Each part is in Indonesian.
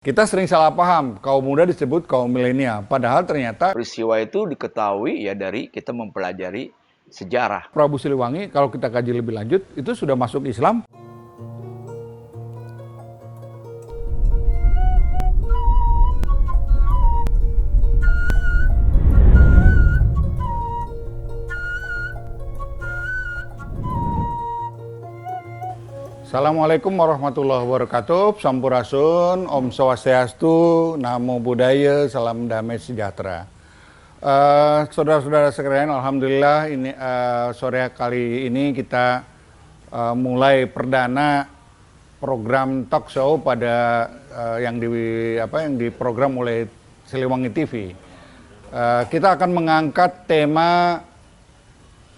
Kita sering salah paham, kaum muda disebut kaum milenial. Padahal ternyata Peristiwa itu diketahui ya dari kita mempelajari sejarah. Prabu Siliwangi, kalau kita kaji lebih lanjut, itu sudah masuk Islam. Assalamualaikum warahmatullahi wabarakatuh. Sampurasun, Om Swastiastu, Namo Buddhaya, salam damai sejahtera. Saudara-saudara sekalian, alhamdulillah ini sore kali ini kita mulai perdana program talk show pada yang diprogram oleh Siliwangi TV. Kita akan mengangkat tema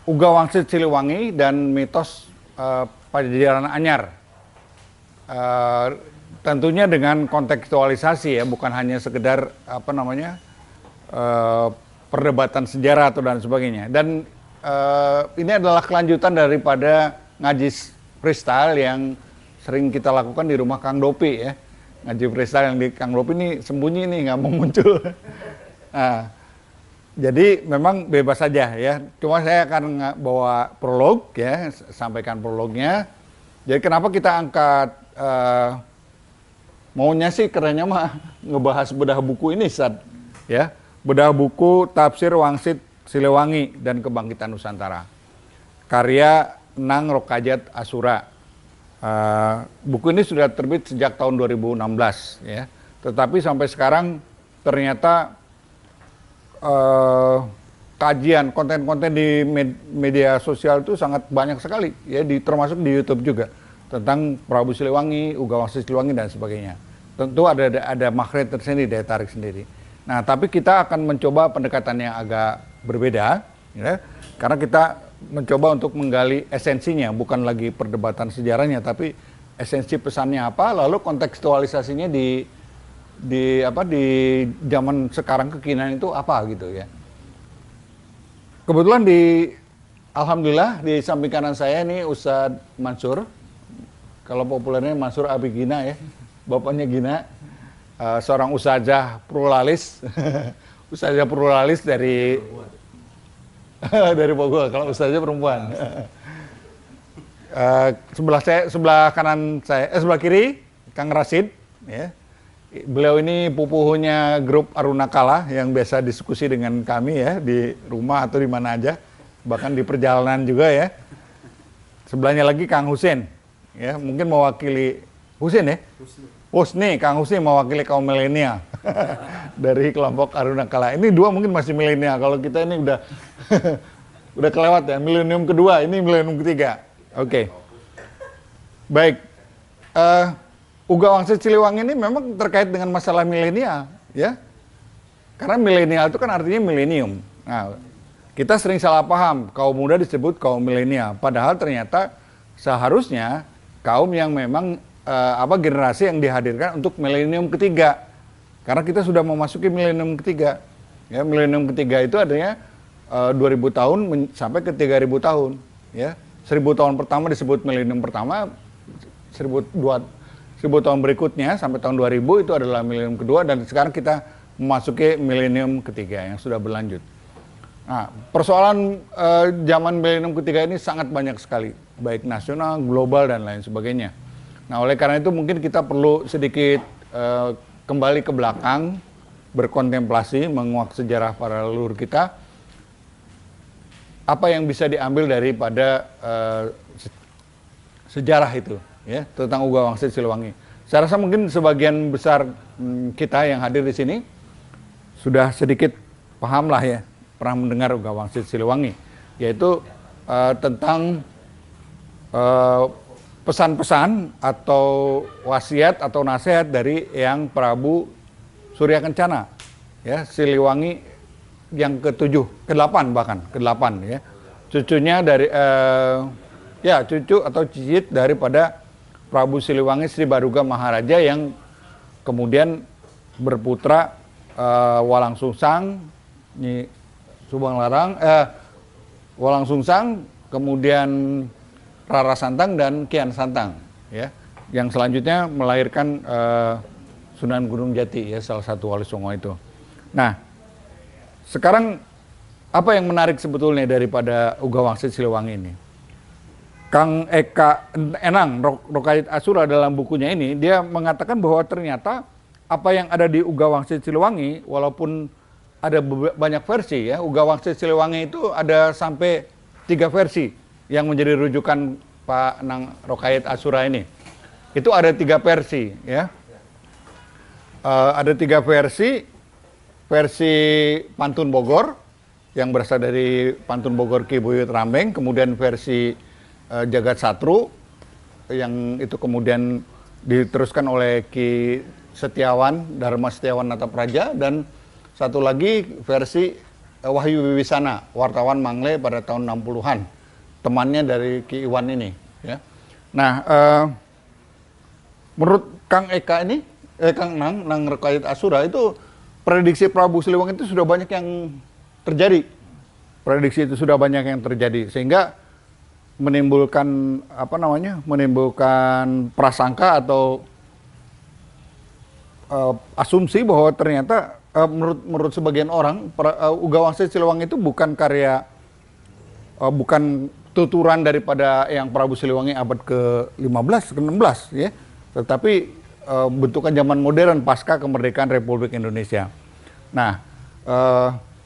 Uga Wangsit Siliwangi dan mitos Pajajaran Anyar. Tentunya dengan kontekstualisasi ya, bukan hanya sekedar perdebatan sejarah atau dan sebagainya. Dan ini adalah kelanjutan daripada ngaji freestyle yang sering kita lakukan di rumah Kang Dopi ya. Ngaji freestyle yang di Kang Dopi ini sembunyi nih, nggak mau muncul. Nah, jadi memang bebas saja ya. Cuma saya akan bawa prolog ya, sampaikan prolognya. Jadi kenapa kita angkat maunya sih kerennya mah ngebahas bedah buku ini Sad ya. Bedah buku Tafsir Wangsit Siliwangi dan Kebangkitan Nusantara. Karya Nang Rokajat Asura. Buku ini sudah terbit sejak tahun 2016 ya. Tetapi sampai sekarang ternyata kajian konten-konten di media sosial itu sangat banyak sekali ya, termasuk di YouTube juga tentang Prabu Siliwangi, Uga Wangsit Siliwangi dan sebagainya. Tentu ada magnet tersendiri, daya tarik sendiri. Nah, tapi kita akan mencoba pendekatan yang agak berbeda ya, karena kita mencoba untuk menggali esensinya, bukan lagi perdebatan sejarahnya, tapi esensi pesannya apa, lalu kontekstualisasinya di zaman sekarang kekinian itu apa gitu ya. Kebetulan alhamdulillah di samping kanan saya ini Ustadz Mansur, kalau populernya Mansur Abi Gina ya, bapaknya Gina, seorang ustazah pluralis, ustazah pluralis dari dari Bogor, kalau ustazah perempuan. Sebelah kanan saya, sebelah kiri Kang Rasid ya. Beliau ini pupuhnya grup Aruna Kala yang biasa diskusi dengan kami ya di rumah atau di mana aja, bahkan di perjalanan juga ya. Sebelahnya lagi Kang Husin ya, mungkin mewakili Husin ya. Husni, Kang Husni mewakili kaum milenial dari kelompok Aruna Kala. Ini dua mungkin masih milenial, kalau kita ini udah udah kelewat ya, milenium kedua, ini milenium ketiga. Oke. Baik. Uga Wangsit Siliwangi ini memang terkait dengan masalah milenial, ya. Karena milenial itu kan artinya milenium. Nah, kita sering salah paham, kaum muda disebut kaum milenial. Padahal ternyata seharusnya kaum yang memang generasi yang dihadirkan untuk milenium ketiga. Karena kita sudah memasuki milenium ketiga. Ya, milenium ketiga itu adanya 2000 tahun sampai ke 3000 tahun, ya. 1000 tahun pertama disebut milenium pertama, 1000 tahun berikutnya sampai tahun 2000 itu adalah milenium kedua, dan sekarang kita memasuki milenium ketiga yang sudah berlanjut. Nah, persoalan zaman milenium ketiga ini sangat banyak sekali, baik nasional, global, dan lain sebagainya. Nah, oleh karena itu mungkin kita perlu sedikit kembali ke belakang, berkontemplasi, menguak sejarah para leluhur kita. Apa yang bisa diambil daripada sejarah itu ya, tentang Uga Wangsit Siliwangi. Saya rasa mungkin sebagian besar kita yang hadir di sini sudah sedikit paham lah ya, pernah mendengar Uga Wangsit Siliwangi, yaitu tentang pesan-pesan atau wasiat atau nasihat dari Eyang Prabu Surya Kencana ya, Siliwangi yang ke-8 bahkan ke-8 ya. Cucunya dari cucu atau cicit daripada Prabu Siliwangi Sri Baduga Maharaja yang kemudian berputra Walang Sungsang, Subang Larang, Walang Sungsang, kemudian Rara Santang dan Kian Santang ya. Yang selanjutnya melahirkan Sunan Gunung Jati ya, salah satu Wali Songo itu. Nah, sekarang apa yang menarik sebetulnya daripada Uga Wangsit Siliwangi ini? Kang Eka Enang Rokayat Asura dalam bukunya ini dia mengatakan bahwa ternyata apa yang ada di Uga Wangsit Siliwangi, walaupun ada banyak versi ya, Uga Wangsit Siliwangi itu ada sampai 3 versi yang menjadi rujukan Pak Enang Rokayat Asura ini. Itu ada 3 versi ya. Ada 3 versi. Versi Pantun Bogor yang berasal dari Pantun Bogor Ki Buyut Rambeng, kemudian versi Jagat Satru yang itu kemudian diteruskan oleh Ki Setiawan, Dharma Setiawan Natapraja, dan satu lagi versi Wahyu Wiwisana, wartawan Mangle pada tahun 60-an, temannya dari Ki Iwan ini. Ya. Nah, menurut Kang Eka ini, Kang Nang Rokayat Asura itu prediksi Prabu Siliwangi itu sudah banyak yang terjadi. Prediksi itu sudah banyak yang terjadi sehingga menimbulkan menimbulkan prasangka atau asumsi bahwa ternyata menurut sebagian orang Uga Wangsit Siliwangi itu bukan karya bukan tuturan daripada yang Prabu Siliwangi abad ke-15 ke-16 ya, tetapi bentukan zaman modern pasca kemerdekaan Republik Indonesia. Nah,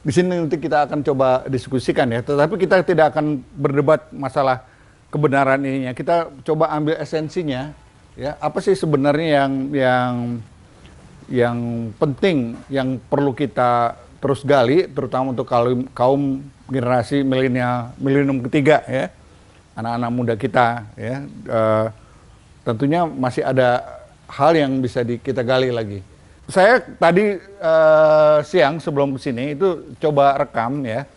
di sini nanti kita akan coba diskusikan ya, tetapi kita tidak akan berdebat masalah kebenaran ininya. Kita coba ambil esensinya, ya. Apa sih sebenarnya yang penting, yang perlu kita terus gali, terutama untuk kaum generasi milenium ketiga, ya, anak-anak muda kita, ya. Tentunya masih ada hal yang bisa kita gali lagi. Saya tadi siang sebelum kesini itu coba rekam ya.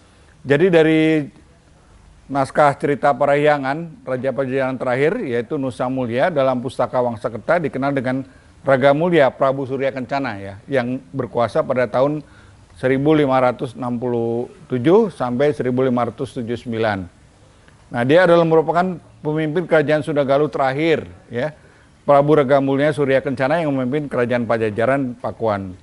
Jadi dari naskah cerita Parahyangan Raja Pajajaran terakhir yaitu Nusa Mulia dalam Pustaka Wangsakerta dikenal dengan Raga Mulia Prabu Surya Kencana ya, yang berkuasa pada tahun 1567 sampai 1579. Nah, dia adalah merupakan pemimpin kerajaan Sunda Galuh terakhir ya. Prabu Raga Mulia Surya Kencana yang memimpin kerajaan Pajajaran Pakuan.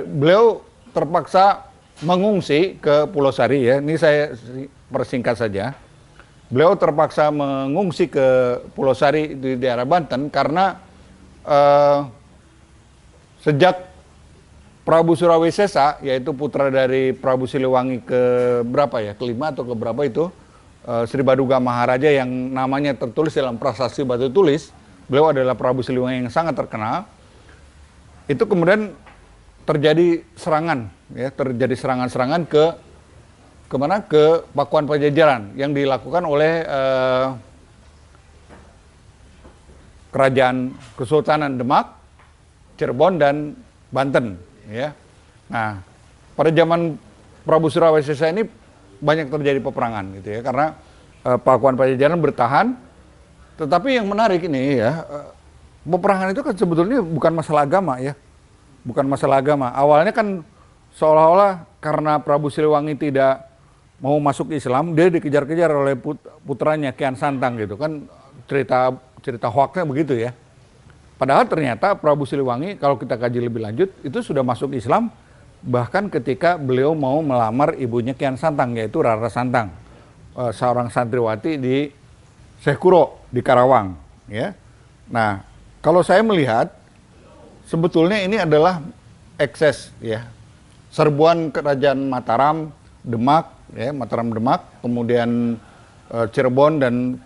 Beliau terpaksa mengungsi ke Pulau Sari ya. Ini saya persingkat saja. Beliau terpaksa mengungsi ke Pulau Sari di daerah Banten karena sejak Prabu Surawisesa, yaitu putra dari Prabu Siliwangi kelima atau keberapa itu, Sri Baduga Maharaja yang namanya tertulis dalam prasasti batu tulis, beliau adalah Prabu Siliwangi yang sangat terkenal. Itu kemudian terjadi serangan, ya, terjadi serangan-serangan ke Pakuan Pajajaran yang dilakukan oleh kerajaan Kesultanan Demak, Cirebon dan Banten, ya. Nah, pada zaman Prabu Surawisesa ini banyak terjadi peperangan gitu ya, karena Pakuan Pajajaran bertahan. Tetapi yang menarik ini ya, peperangan itu kan sebetulnya bukan masalah agama ya, bukan masalah agama. Awalnya kan seolah-olah karena Prabu Siliwangi tidak mau masuk Islam, dia dikejar-kejar oleh putranya Kian Santang gitu kan, cerita hoaxnya begitu ya. Padahal ternyata Prabu Siliwangi kalau kita kaji lebih lanjut itu sudah masuk Islam bahkan ketika beliau mau melamar ibunya Kian Santang, yaitu Rara Santang, seorang santriwati di Syekh Kuro di Karawang ya. Nah, kalau saya melihat sebetulnya ini adalah ekses ya, serbuan kerajaan Mataram, Demak ya, Mataram Demak, kemudian Cirebon dan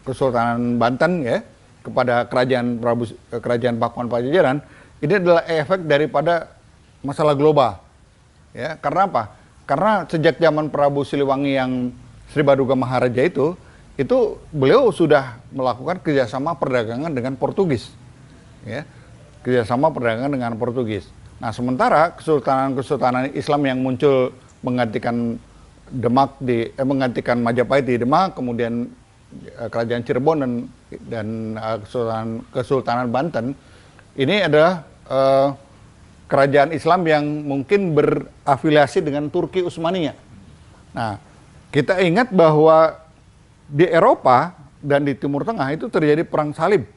Kesultanan Banten ya, kepada kerajaan Pakuan Pajajaran. Ini adalah efek daripada masalah global, ya. Karena apa? Karena sejak zaman Prabu Siliwangi yang Sri Baduga Maharaja itu beliau sudah melakukan kerjasama perdagangan dengan Portugis, ya, kerjasama perdagangan dengan Portugis. Nah, sementara kesultanan Islam yang muncul menggantikan menggantikan Majapahit di Demak, kemudian kerajaan Cirebon dan Kesultanan Banten, ini adalah kerajaan Islam yang mungkin berafiliasi dengan Turki Utsmaniyah. Nah, kita ingat bahwa di Eropa dan di Timur Tengah itu terjadi perang salib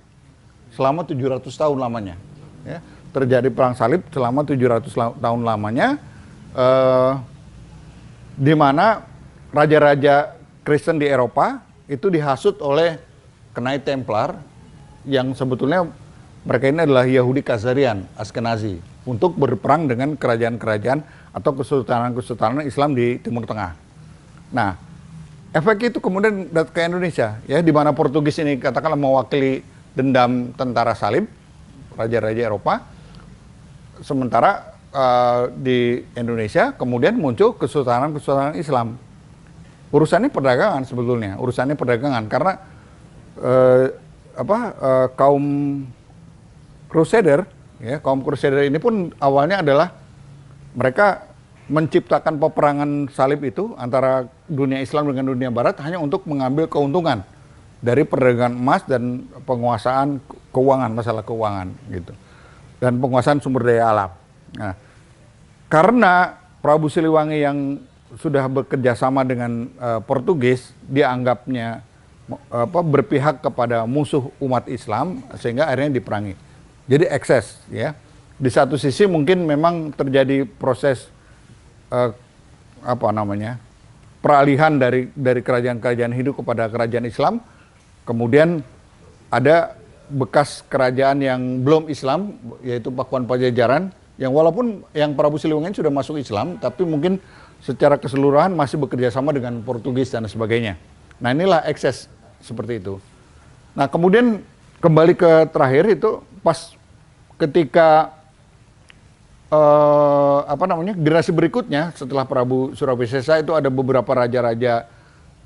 selama 700 tahun lamanya. Ya. Terjadi perang salib selama 700 tahun lamanya, di mana raja-raja Kristen di Eropa itu dihasut oleh Knight Templar yang sebetulnya mereka ini adalah Yahudi Khazarian, Askenazi, untuk berperang dengan kerajaan-kerajaan atau kesultanan-kesultanan Islam di Timur Tengah. Nah, efek itu kemudian datang ke Indonesia, ya, di mana Portugis ini katakanlah mewakili dendam tentara salib, raja-raja Eropa. Sementara di Indonesia kemudian muncul kesultanan-kesultanan Islam. Urusannya perdagangan sebetulnya, urusannya perdagangan karena kaum Crusader, ya, kaum Crusader ini pun awalnya adalah mereka menciptakan peperangan salib itu antara dunia Islam dengan dunia Barat hanya untuk mengambil keuntungan dari perdagangan emas dan penguasaan keuangan, masalah keuangan gitu, dan penguasaan sumber daya alam. Nah, karena Prabu Siliwangi yang sudah bekerja sama dengan Portugis, dianggapnya berpihak kepada musuh umat Islam sehingga akhirnya diperangi. Jadi ekses, ya. Di satu sisi mungkin memang terjadi proses peralihan dari kerajaan-kerajaan Hindu kepada kerajaan Islam. Kemudian ada bekas kerajaan yang belum Islam, yaitu Pakuan Pajajaran, yang walaupun yang Prabu Siliwangi sudah masuk Islam, tapi mungkin secara keseluruhan masih bekerja sama dengan Portugis dan sebagainya. Nah, inilah ekses seperti itu. Nah, kemudian kembali ke terakhir itu pas ketika generasi berikutnya setelah Prabu Surawisesa itu ada beberapa raja-raja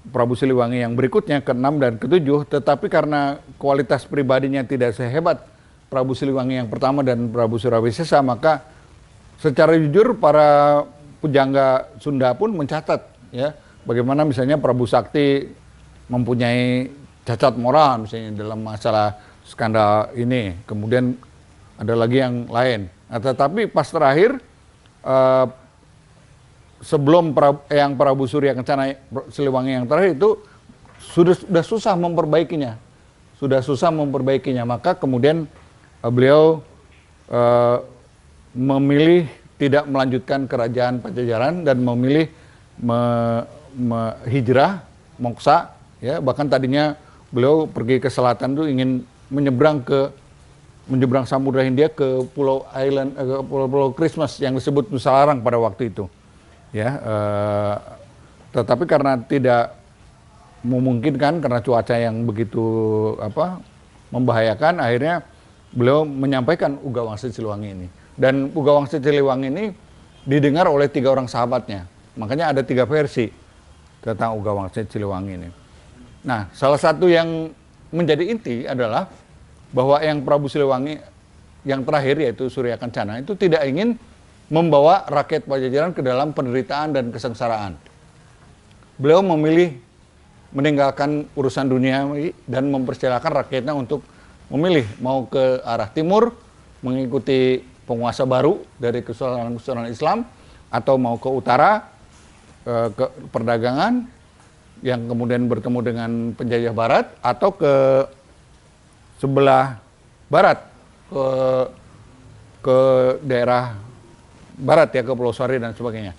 Prabu Siliwangi yang berikutnya ke-6 dan ke-7, tetapi karena kualitas pribadinya tidak sehebat Prabu Siliwangi yang pertama dan Prabu Surawisesa, maka secara jujur para pujangga Sunda pun mencatat, ya, bagaimana misalnya Prabu Sakti mempunyai cacat moral misalnya dalam masalah skandal ini, kemudian ada lagi yang lain. Nah, tetapi pas terakhir sebelum yang Prabu Surya Kencana Siliwangi yang terakhir itu sudah susah memperbaikinya, maka kemudian beliau memilih tidak melanjutkan kerajaan Pajajaran dan memilih hijrah, moksa, ya, bahkan tadinya beliau pergi ke selatan itu ingin menyeberang Samudra Hindia ke Pulau Christmas yang disebut Nusa Larang pada waktu itu, ya, tetapi karena tidak memungkinkan karena cuaca yang begitu membahayakan, akhirnya beliau menyampaikan Uga Wangsit Siliwangi ini. Dan Uga Wangsit Siliwangi ini didengar oleh 3 orang sahabatnya. Makanya ada 3 versi tentang Uga Wangsit Siliwangi ini. Nah, salah satu yang menjadi inti adalah bahwa yang Prabu Siliwangi yang terakhir yaitu Surya Kencana itu tidak ingin membawa rakyat Pajajaran ke dalam penderitaan dan kesengsaraan. Beliau memilih meninggalkan urusan dunia dan mempersilahkan rakyatnya untuk memilih mau ke arah timur mengikuti penguasa baru dari kesultanan Islam atau mau ke utara ke perdagangan yang kemudian bertemu dengan penjajah barat, atau ke sebelah barat ke daerah barat, ya, ke Pulau Sari dan sebagainya,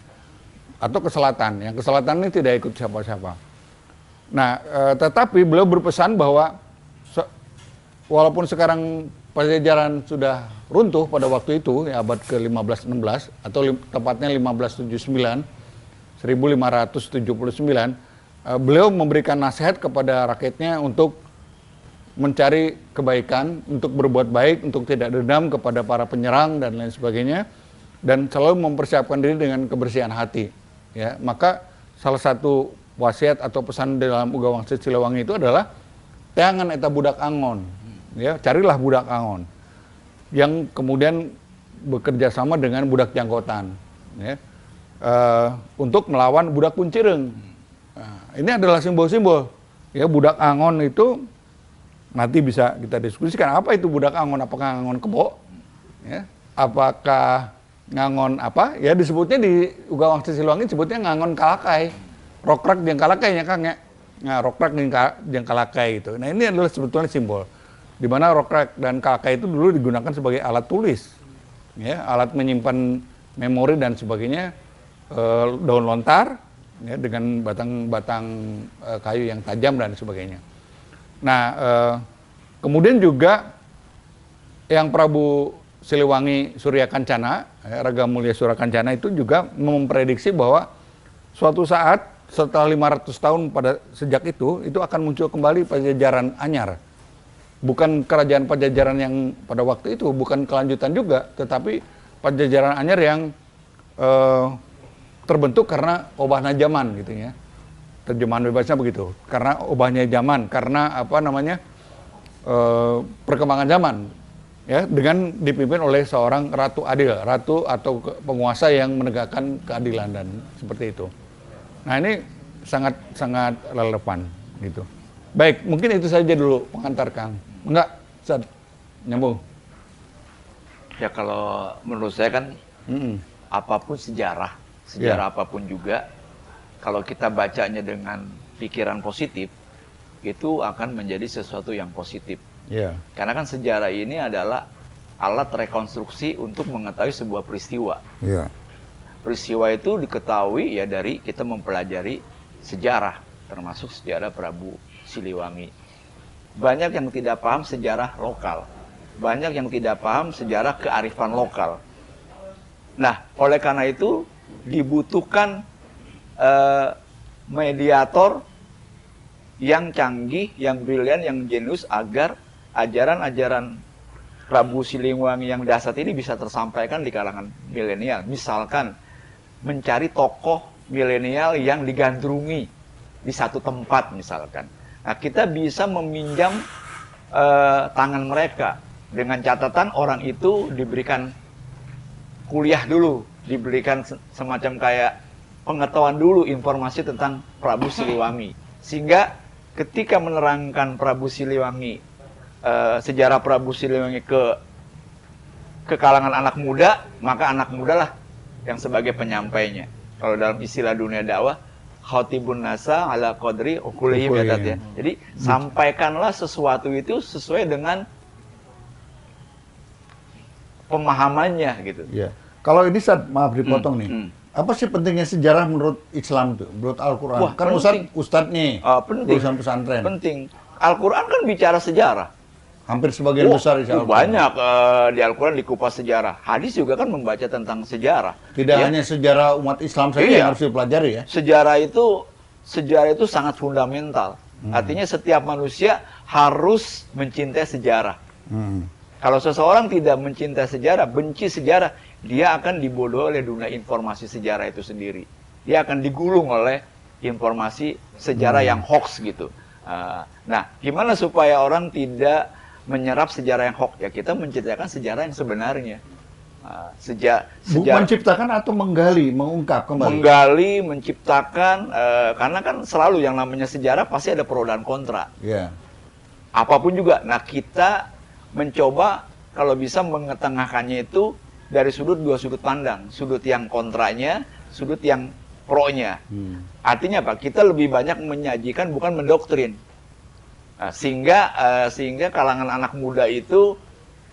atau ke selatan. Yang ke selatan ini tidak ikut siapa-siapa. Nah, tetapi beliau berpesan bahwa walaupun sekarang Pajajaran sudah runtuh pada waktu itu, ya, abad ke-15-16 atau tepatnya 1579, beliau memberikan nasihat kepada rakyatnya untuk mencari kebaikan, untuk berbuat baik, untuk tidak dendam kepada para penyerang dan lain sebagainya, dan selalu mempersiapkan diri dengan kebersihan hati, ya. Maka salah satu wasiat atau pesan dalam Uga Wangsit Siliwangi itu adalah teangan eta budak angon, ya, carilah budak angon yang kemudian bekerja sama dengan budak jangkotan, ya, untuk melawan budak kuncireng. Nah, ini adalah simbol-simbol, ya. Budak angon itu nanti bisa kita diskusikan apa itu budak angon, apakah angon kebo, ya, apakah ngangon apa, ya, disebutnya di Uga Wangsit Siliwangi disebutnya ngangon kalakai, rokrak jeung kalakai, ya, Kang, ya. Nah, rokrak jeung kalakai itu. Nah, ini adalah sebetulnya simbol. di mana rokrek dan KK itu dulu digunakan sebagai alat tulis, ya, alat menyimpan memori dan sebagainya, daun lontar, ya, dengan batang-batang kayu yang tajam dan sebagainya. Nah, kemudian juga yang Prabu Siliwangi Surya Kancana, ya, Raga Mulia Surya Kancana itu juga memprediksi bahwa suatu saat setelah 500 tahun sejak itu akan muncul kembali Pajajaran Anyar. Bukan kerajaan Pajajaran yang pada waktu itu, bukan kelanjutan juga, tetapi Pajajaran Anyar yang terbentuk karena obahna zaman gitu ya. Terjemahan bebasnya begitu. Karena obahnya zaman, karena perkembangan zaman. Ya, dengan dipimpin oleh seorang ratu adil, ratu atau penguasa yang menegakkan keadilan dan seperti itu. Nah, ini sangat relevan gitu. Baik, mungkin itu saja dulu pengantar Kang. Enggak, Ustaz, nyambung. Ya kalau menurut saya kan apapun sejarah apapun juga, kalau kita bacanya dengan pikiran positif, itu akan menjadi sesuatu yang positif. Yeah. Karena kan sejarah ini adalah alat rekonstruksi untuk mengetahui sebuah peristiwa. Yeah. Peristiwa itu diketahui ya dari kita mempelajari sejarah, termasuk sejarah Prabu Siliwangi. Banyak yang tidak paham sejarah lokal. Banyak yang tidak paham sejarah kearifan lokal. Nah, oleh karena itu dibutuhkan mediator yang canggih, yang brilian, yang jenius agar ajaran-ajaran Prabu Siliwangi yang dahsyat ini bisa tersampaikan di kalangan milenial. Misalkan mencari tokoh milenial yang digandrungi di satu tempat misalkan. Nah, kita bisa meminjam tangan mereka dengan catatan orang itu diberikan kuliah dulu, diberikan semacam kayak pengetahuan dulu informasi tentang Prabu Siliwangi. Sehingga ketika menerangkan Prabu Siliwangi, sejarah Prabu Siliwangi ke kalangan anak muda, maka anak muda lah yang sebagai penyampainya. Kalau dalam istilah dunia dakwah, khatibun nasa ala qadri uqulihim ya. Jadi sampaikanlah sesuatu itu sesuai dengan pemahamannya gitu. Ya. Kalau ini maaf dipotong nih. Apa sih pentingnya sejarah menurut Islam tuh, menurut Al-Quran? Kan Ustadz nih, lulusan pesantren. Penting. Al-Quran kan bicara sejarah. Hampir sebagian besar di Al-Quran. Banyak di Al-Quran dikupas sejarah. Hadis juga kan membaca tentang sejarah. Tidak hanya sejarah umat Islam saja yang harus dipelajari ya. Sejarah itu sangat fundamental. Artinya setiap manusia harus mencintai sejarah. Kalau seseorang tidak mencintai sejarah, benci sejarah, dia akan dibodohi oleh dunia informasi sejarah itu sendiri. Dia akan digulung oleh informasi sejarah yang hoax gitu. Nah, gimana supaya orang tidak menyerap sejarah yang hoax? Ya kita menciptakan sejarah yang sebenarnya. Menciptakan atau menggali, mengungkap kembali? Menggali, menciptakan, karena kan selalu yang namanya sejarah pasti ada pro dan kontra. Yeah. Apapun juga. Nah, kita mencoba kalau bisa mengetengahkannya itu dari dua sudut pandang. Sudut yang kontranya, sudut yang pro-nya. Artinya apa? Kita lebih banyak menyajikan, bukan mendoktrin. Nah, sehingga kalangan anak muda itu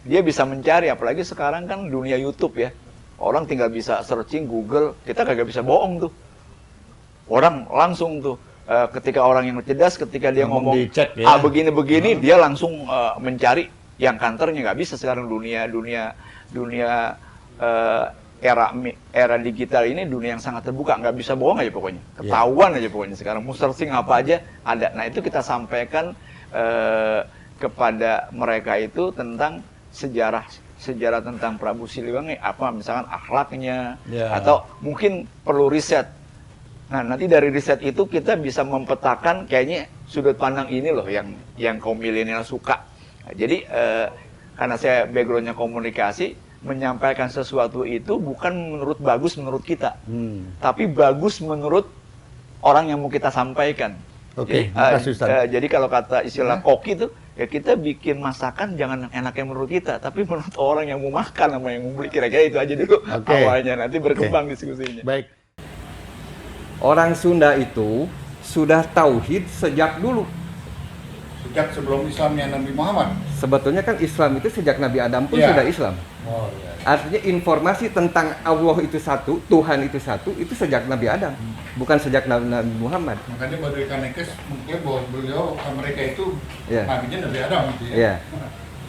dia bisa mencari, apalagi sekarang kan dunia YouTube ya. Orang tinggal bisa searching Google, kita kagak bisa bohong tuh. Orang langsung tuh, ketika orang yang cerdas, ketika dia ngomong dicek, ya. Begini-begini, dia langsung mencari yang kantornya. Nggak bisa sekarang dunia era digital ini dunia yang sangat terbuka, nggak bisa bohong aja pokoknya, ketahuan aja pokoknya sekarang. Mau searching apa aja ada. Nah, itu kita sampaikan kepada mereka itu tentang sejarah tentang Prabu Siliwangi, apa misalkan akhlaknya, atau mungkin perlu riset. Nah, nanti dari riset itu kita bisa mempetakan kayaknya sudut pandang ini loh yang kaum milenial suka. Nah, jadi karena saya backgroundnya komunikasi, menyampaikan sesuatu itu bukan bagus menurut kita, tapi bagus menurut orang yang mau kita sampaikan. Oke, jadi kalau kata istilah koki itu, ya kita bikin masakan jangan enaknya menurut kita, tapi menurut orang yang mau makan sama yang mau beli. Kira-kira itu aja dulu awalnya, nanti berkembang diskusinya. Baik. Orang Sunda itu sudah tauhid sejak dulu. Sejak sebelum Islamnya Nabi Muhammad. Sebetulnya kan Islam itu sejak Nabi Adam pun Iya. sudah Islam. Oh iya. Artinya informasi tentang Allah itu satu, Tuhan itu satu, itu sejak Nabi Adam, bukan sejak Nabi Muhammad. Makanya Badri Kanekes mengklaim bahwa mereka itu Iya. nabinya Nabi Adam gitu ya. Iya.